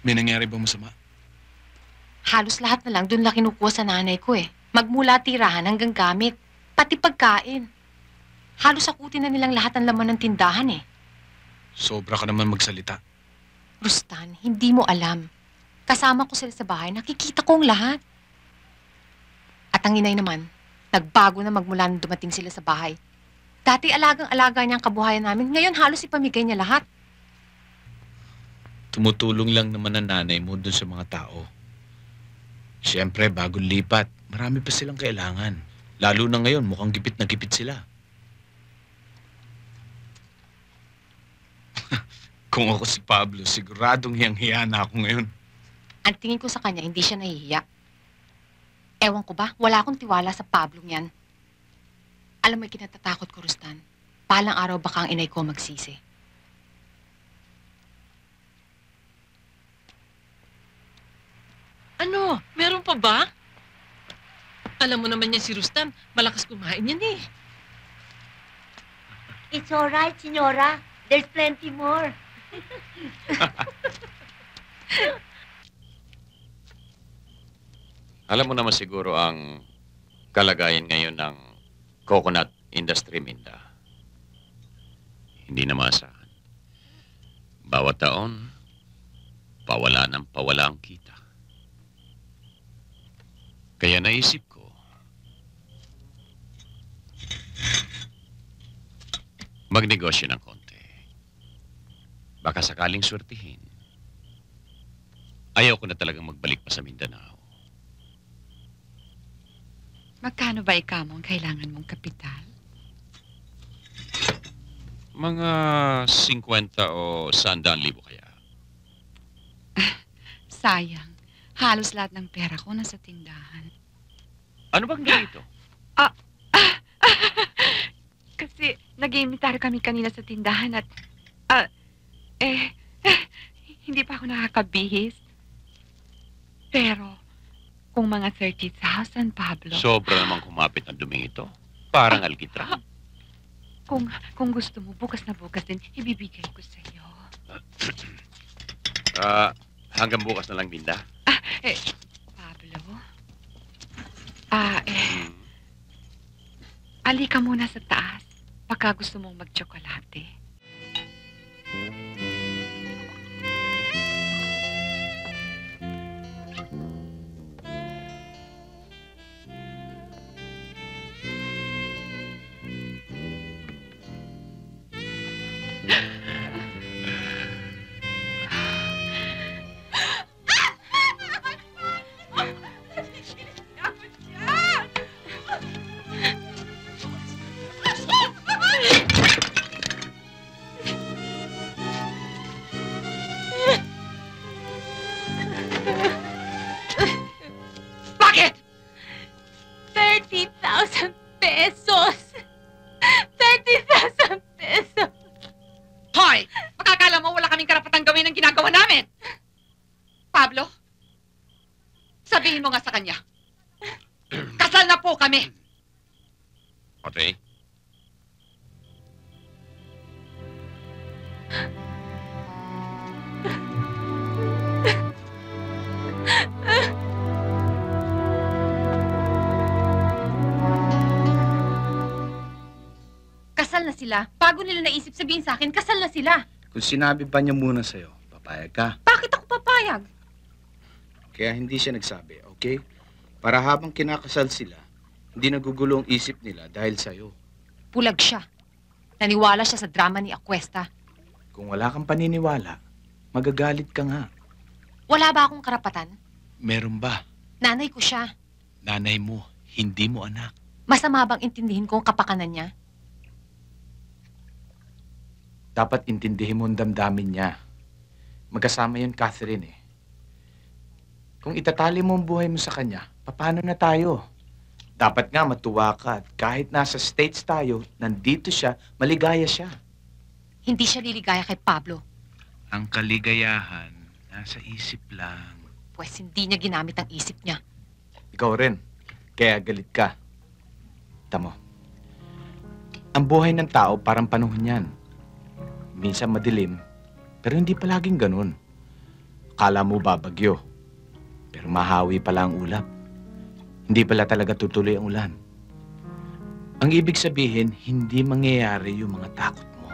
May nangyari bang masama? Halos lahat na lang doon lang kinukuha sa nanay ko eh. Magmula tirahan hanggang gamit. Pati pagkain. Halos sakutin na nilang lahat ng laman ng tindahan eh. Sobra ka naman magsalita. Rustan, hindi mo alam. Kasama ko sila sa bahay, nakikita ko ang lahat. At ang inay naman, nagbago na magmula nung dumating sila sa bahay. Dati alagang-alaga niya ang kabuhayan namin, ngayon halos ipamigay niya lahat. Tumutulong lang naman ang nanay mo dun sa mga tao. Siyempre, bagong lipat, marami pa silang kailangan. Lalo na ngayon, mukhang gipit na gipit sila. Kung ako si Pablo, siguradong hiyang-hiya na ako ngayon. Ang tingin ko sa kanya, hindi siya nahihiya. Ewan ko ba, wala akong tiwala sa Pablong yan. Alam mo, kinatatakot ko, Rustan. Palang araw baka ang inay ko magsisi. Ano? Meron pa ba? Alam mo naman yan si Rustan. Malakas kumain yan eh. It's all right, Senora. There's plenty more. Alam mo naman siguro ang kalagayan ngayon ng coconut industry, Minda. Hindi na maasahan. Bawat taon, pawala ng pawala ang kita. Kaya naisip ko, magnegosyo ng konti. Baka sakaling swertihin. Ayaw ko na talagang magbalik pa sa Mindanao. Magkano ba ikaw mo ang kailangan mong kapital? Mga 50 o 100,000 kaya. Sayang. Halos lahat ng pera ko nasa tindahan. Ano bang ganito? Kasi nag-iimbitaro kami kanina sa tindahan at hindi pa ako nakakabihis. Pero kung mga 30,000, Pablo. Sobra namang kumapit ang duming ito. Parang alkitran. Kung gusto mo, bukas na bukas din, ibibigay ko sa iyo. Hanggang bukas na lang, Minda. Pablo? Alika muna sa taas. Baka gusto mong magtsokolate. Bakit? 30,000 pesos! 30,000 pesos! Hoy! Makakala mo wala kaming karapatang gawin ang ginagawa namin! Pablo? Sabihin mo nga sa kanya. Kasal na po kami! Okay? Kasal na sila. Bago nila naisip sabihin sa akin, kasal na sila. Kung sinabi pa niya muna sa'yo, papayag ka. Bakit ako papayag? Kaya hindi siya nagsabi, okay? Para habang kinakasal sila, hindi nagugulo ang isip nila dahil sa'yo. Pulag siya. Naniwala siya sa drama ni Aquesta. Kung wala kang paniniwala, magagalit ka nga. Wala ba akong karapatan? Meron ba? Nanay ko siya. Nanay mo, hindi mo anak. Masama bang intindihin ko ang kapakanan niya? Dapat intindihin mo ang damdamin niya. Magkasama yun, Catherine, eh. Kung itatali mo ang buhay mo sa kanya, paano na tayo? Dapat nga matuwa ka at kahit nasa States tayo, nandito siya, maligaya siya. Hindi siya liligaya kay Pablo. Ang kaligayahan, nasa isip lang. Pues hindi niya ginamit ang isip niya. Ikaw rin. Kaya galit ka. Tamo. Ang buhay ng tao parang panahon yan. Minsan madilim, pero hindi palaging ganun. Akala mo babagyo. Pero mahawi pala ang ulap. Hindi pala talaga tutuloy ang ulan. Ang ibig sabihin, hindi mangyayari yung mga takot mo.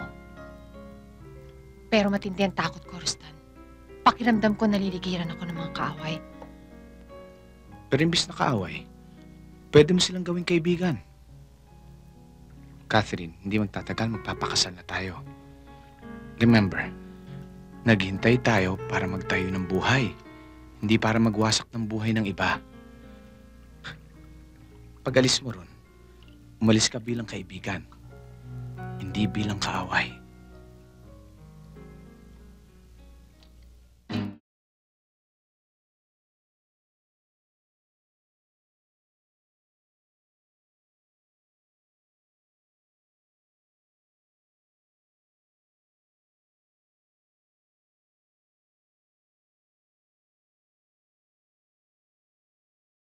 Pero matindi ang takot ko, Rustan. Pakiramdam ko naliligiran ako ng mga kaaway. Pero imbis na kaaway, pwede mo silang gawing kaibigan. Catherine, hindi magtatagal, magpapakasal na tayo. Remember, naghintay tayo para magtayo ng buhay, hindi para magwasak ng buhay ng iba. Pag alis mo ron, umalis ka bilang kaibigan, hindi bilang kaaway.